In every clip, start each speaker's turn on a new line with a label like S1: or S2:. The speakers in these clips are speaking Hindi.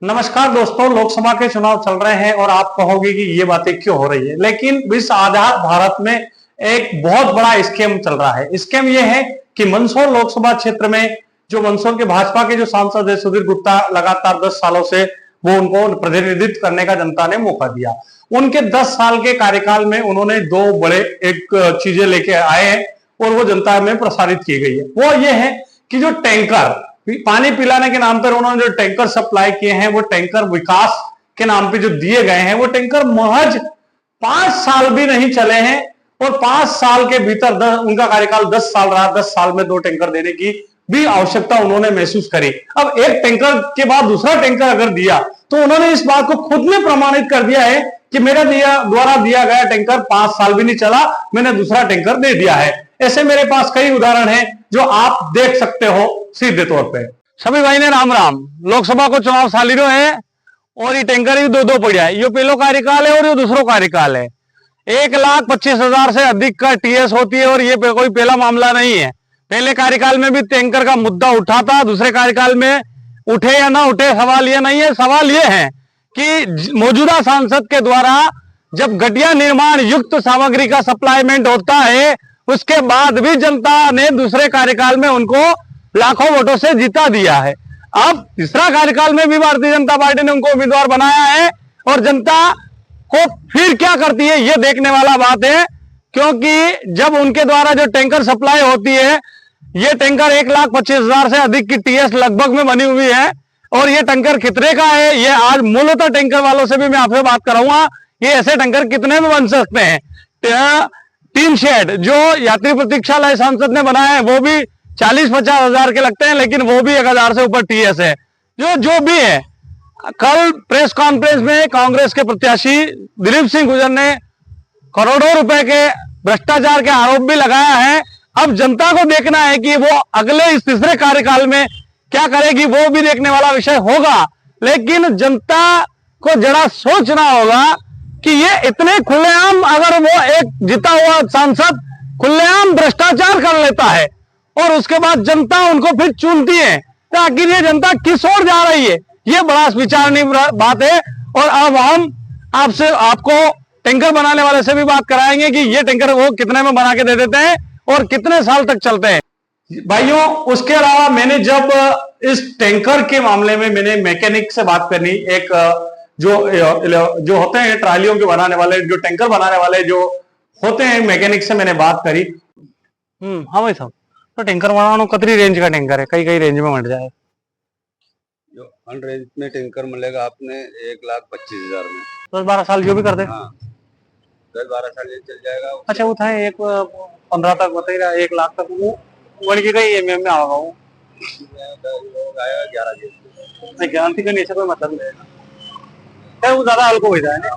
S1: नमस्कार दोस्तों, लोकसभा के चुनाव चल रहे हैं और आप कहोगे कि ये बातें क्यों हो रही है, लेकिन इस आजाद भारत में एक बहुत बड़ा स्कीम चल रहा है। स्कीम ये है कि मंदसौर लोकसभा क्षेत्र में जो मंदसौर के भाजपा के जो सांसद है सुधीर गुप्ता, लगातार 10 सालों से वो उनको प्रतिनिधित्व करने का जनता ने मौका दिया। उनके 10 साल के कार्यकाल में उन्होंने दो बड़े एक चीजें लेके आए हैं और वो जनता में प्रसारित की गई है। वो ये है कि जो टैंकर पानी पिलाने के नाम पर उन्होंने जो टैंकर सप्लाई किए हैं, वो टैंकर विकास के नाम पे जो दिए गए हैं, वो टैंकर महज 5 साल भी नहीं चले हैं और 5 साल के भीतर उनका कार्यकाल 10 साल रहा। 10 साल में 2 टैंकर देने की भी आवश्यकता उन्होंने महसूस करी। अब एक टैंकर के बाद दूसरा टैंकर अगर दिया तो उन्होंने इस बात को खुद में प्रमाणित कर दिया है कि मेरा द्वारा दिया गया टैंकर 5 साल भी नहीं चला, मैंने दूसरा टैंकर दे दिया है। ऐसे मेरे पास कई उदाहरण हैं जो आप देख सकते हो सीधे तौर पे। सभी भाई ने राम राम। लोकसभा को चुनाव सालिरो है और ये टैंकर ही दो पड़ा है। ये पहलो कार्यकाल है और ये दूसरो कार्यकाल है। 1,25,000 से अधिक का टीएस होती है और ये कोई पहला मामला नहीं है। पहले कार्यकाल में भी टैंकर का मुद्दा उठा था, दूसरे कार्यकाल में उठे या ना उठे सवाल ये नहीं है। सवाल ये है कि मौजूदा सांसद के द्वारा जब घटिया निर्माण युक्त सामग्री का सप्लाईमेंट होता है, उसके बाद भी जनता ने दूसरे कार्यकाल में उनको लाखों वोटों से जीता दिया है। अब तीसरा कार्यकाल में भी भारतीय जनता पार्टी ने उनको उम्मीदवार बनाया है और जनता को फिर क्या करती है ये देखने वाला बात है, क्योंकि जब उनके द्वारा जो टैंकर सप्लाई होती है, ये टैंकर 1,25,000 से अधिक की टीएस लगभग में बनी हुई है। और ये टैंकर कितने का है ये आज मूलतः टैंकर वालों से भी मैं आपसे बात कराऊंगा। ये ऐसे टैंकर कितने में बन सकते हैं। टीन शेड जो यात्री प्रतीक्षालय सांसद ने बनाया है वो भी 40-50 हजार के लगते हैं, लेकिन वो भी 1,000 से ऊपर टीएस है। जो भी है, कल प्रेस कॉन्फ्रेंस में कांग्रेस के प्रत्याशी दिलीप सिंह गुर्जर ने करोड़ों रुपए के भ्रष्टाचार के आरोप भी लगाया है। अब जनता को देखना है कि वो अगले इस तीसरे कार्यकाल में क्या करेगी, वो भी देखने वाला विषय होगा। लेकिन जनता को जरा सोचना होगा कि ये इतने खुलेआम, अगर वो एक जीता हुआ सांसद खुलेआम भ्रष्टाचार कर लेता है और उसके बाद जनता उनको फिर चुनती है, तो आखिर ये जनता किस ओर जा रही है, ये बड़ा विचारनीय बात है। और अब हम आपको टैंकर बनाने वाले से भी बात कराएंगे कि ये टैंकर वो कितने में बना के दे देते हैं और कितने साल तक चलते हैं। भाइयों, उसके अलावा मैंने जब इस टैंकर के मामले में मैंने मैकेनिक से बात करनी, एक जो होते हैं ट्रालियों के बनाने वाले, जो टैंकर बनाने वाले जो होते हैं, मैकेनिक से मैंने बात करी। हाँ भाई साहब, तो टैंकर बनाना कतरी रेंज का टैंकर है, कई रेंज में मिल जाए।
S2: जो अन रेंज में टैंकर मिलेगा आपने 1,25,000 में
S1: 10-12 साल जो भी कर दे।
S2: हाँ, 10-12 साल ये चल जाएगा।
S1: अच्छा, वो था 15 तक बताइए, 1 लाख तक वो बन के गई एमएम में आएगा वो
S2: 11
S1: गारंटी का नीचे कोई मतलब नहीं है, वो ज्यादा हल्को हो जाए ना।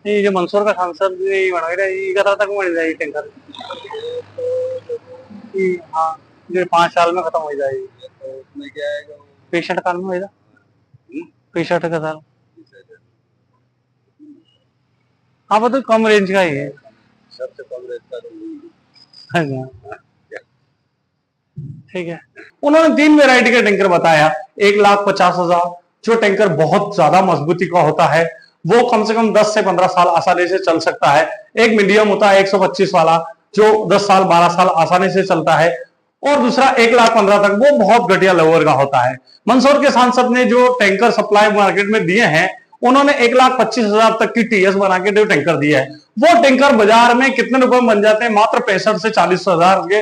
S1: ये जो मंदसौर का सांसद बना रहा है तक मिल जाएगी टैंकर। हाँ, जो 5 साल में खत्म हो जाएगी।
S2: तो उसमें क्या आएगा,
S1: 65 साल में होगा, 65 का साल। हाँ, तो कम रेंज का ही है,
S2: सबसे कम रेंज का।
S1: ठीक है। उन्होंने 3 वैरायटी का टैंकर बताया। 1,50,000 जो टैंकर बहुत ज्यादा मजबूती का होता है, वो कम से कम 10 से 15 साल आसानी से चल सकता है। एक मीडियम होता है 125 वाला, जो 10 साल 12 साल आसानी से चलता है। और दूसरा 1,15,000 तक, वो बहुत घटिया लेवल का होता है। मंदसौर के सांसद ने जो टैंकर सप्लाई मार्केट में दिए हैं, उन्होंने 1,25,000 तक की टीएस बना के जो टैंकर दिया है, वो टैंकर बाजार में कितने रुपए में बन जाते हैं, मात्र 65 से 40,000 के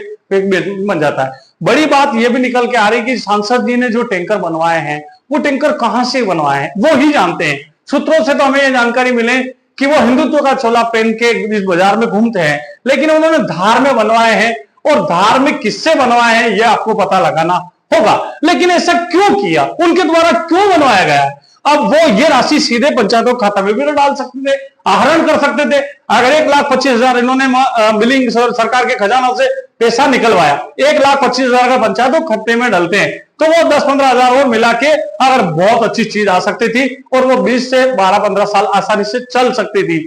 S1: बन जाता है। बड़ी बात यह भी निकल के आ रही कि सांसद जी ने जो टैंकर बनवाए हैं, वो टैंकर कहां से बनवाए हैं वो ही जानते हैं। सूत्रों से तो हमें यह जानकारी मिले कि वो हिंदुत्व का चोला पहन के इस बाजार में घूमते हैं, लेकिन उन्होंने धार में बनवाए हैं और धार में किससे बनवाए हैं यह आपको पता लगाना होगा। लेकिन ऐसा क्यों किया, उनके द्वारा क्यों बनवाया गया? अब वो ये राशि सीधे पंचायतों के खाता में भी डाल सकते थे, आहरण कर सकते थे। अगर 1,25,000 इन्होंने बिलिंग सरकार के खजाना से पैसा निकलवाया, 1,25,000 का पंचायतों के खाते में डालते हैं, तो वो 10-15 हजार और मिला के अगर बहुत अच्छी चीज आ सकती थी और वो 20 से 12-15 साल आसानी से चल सकती थी।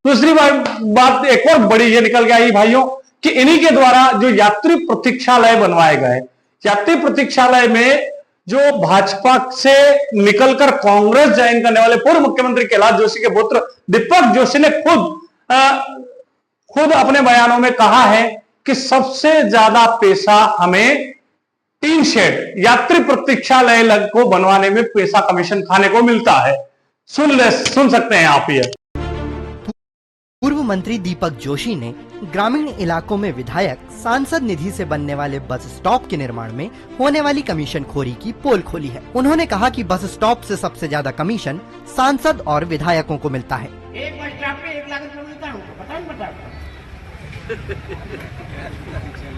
S1: दूसरी बात एक और बड़ी ये निकल के आई भाइयों कि इन्हीं के द्वारा जो यात्री प्रतीक्षालय बनवाए गए, यात्री प्रतीक्षालय में जो भाजपा से निकलकर कांग्रेस ज्वाइन करने वाले पूर्व मुख्यमंत्री कैलाश जोशी के पुत्र दीपक जोशी ने खुद अपने बयानों में कहा है कि सबसे ज्यादा पैसा हमें टीन शेड यात्री प्रतीक्षालय को बनवाने में पैसा कमीशन खाने को मिलता है। सुन सकते हैं आप ये।
S3: पूर्व मंत्री दीपक जोशी ने ग्रामीण इलाकों में विधायक सांसद निधि से बनने वाले बस स्टॉप के निर्माण में होने वाली कमीशन खोरी की पोल खोली है। उन्होंने कहा कि बस स्टॉप से सबसे ज्यादा कमीशन सांसद और विधायकों को मिलता है।
S4: एक बस स्टॉप पे 1 लाख रुपए मिलता है, पता नहीं बता।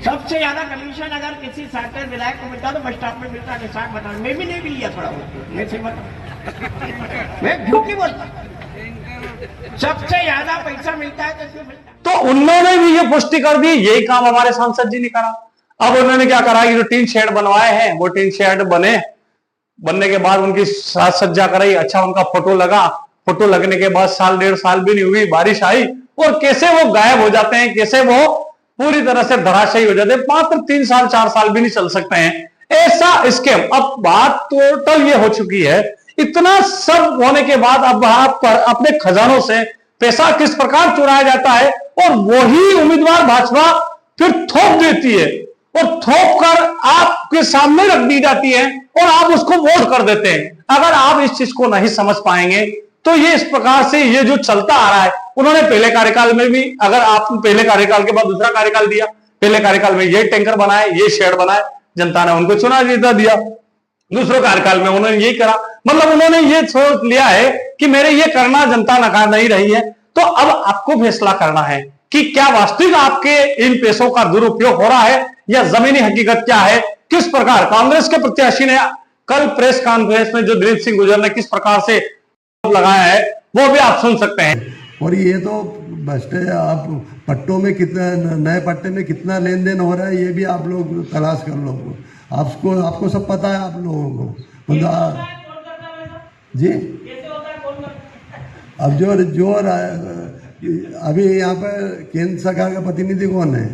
S4: सबसे ज्यादा कमीशन अगर किसी सांसद विधायक को मिलता तो बस स्टॉप में मिलता है। साथ बता, मैं भी नहीं भी लिया थोड़ा बहुत, मैं सही बता, मैं झूठ नहीं बोलता। सबसे ज्यादा पैसा मिलता है तो मिलता है।
S1: तो उन्होंने भी ये पुष्टि कर दी, यही काम हमारे सांसद जी ने करा। अब उन्होंने क्या करा कि जो टीन शेड बनवाए हैं वो टीन शेड बनने के बाद उनकी साज सज्जा कराई, अच्छा उनका फोटो लगा। फोटो लगने के बाद साल 1.5 साल भी नहीं हुई, बारिश आई और कैसे वो गायब हो जाते हैं, कैसे वो पूरी तरह से धराशायी हो जाते हैं। मात्र 3 साल 4 साल भी नहीं चल सकते हैं, ऐसा स्कैम। अब बात टोटल ये हो चुकी है, इतना सब होने के बाद अब आप पर अपने खजानों से पैसा किस प्रकार चुराया जाता है और वही उम्मीदवार भाजपा फिर थोप देती है और थोप कर आपके सामने रख दी जाती है और आप उसको वोट कर देते हैं। अगर आप इस चीज को नहीं समझ पाएंगे तो ये इस प्रकार से ये जो चलता आ रहा है, उन्होंने पहले कार्यकाल में भी, अगर आप पहले कार्यकाल के बाद दूसरा कार्यकाल दिया, पहले कार्यकाल में ये टैंकर बनाए, ये शेड बनाए, जनता ने उनको चुनाव जीता दिया। दूसरे कार्यकाल में उन्होंने यही करा, मतलब उन्होंने ये सोच लिया है कि मेरे ये करना जनता नकार नहीं रही है। तो अब आपको फैसला करना है कि क्या वास्तविक आपके इन पैसों का दुरुपयोग हो रहा है या जमीनी हकीकत क्या है, किस प्रकार कांग्रेस के प्रत्याशी ने कल प्रेस कॉन्फ्रेंस में जो दिलीप सिंह गुर्जर ने किस प्रकार से लगाया है वो भी आप सुन सकते हैं।
S5: और ये तो बस आप पट्टों में कितना, नए पट्टे में कितना लेन देन हो रहा है ये भी आप लोग तलाश कर लो। आपको सब पता है आप लोगों को जी। अब जो अभी यहाँ पर केंद्र सरकार का प्रतिनिधि कौन है?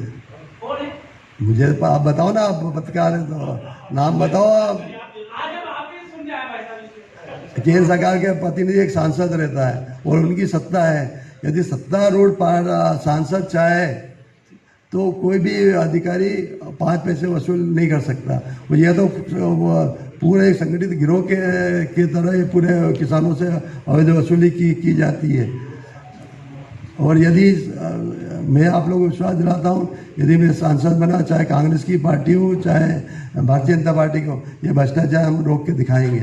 S5: मुझे आप बताओ ना, आप पत्रकार है तो नाम बताओ आप। केंद्र सरकार के प्रतिनिधि एक सांसद रहता है और उनकी सत्ता है। यदि सत्तारूढ़ सांसद चाहे तो कोई भी अधिकारी 5 पैसे वसूल नहीं कर सकता। यह तो पूरे संगठित गिरोह के तरह ये पूरे किसानों से अवैध वसूली की जाती है। और यदि मैं आप लोगों को विश्वास दिलाता हूँ, यदि मैं सांसद बना, चाहे कांग्रेस की पार्टी हो चाहे भारतीय जनता पार्टी को, ये भ्रष्टाचार हम रोक के दिखाएंगे।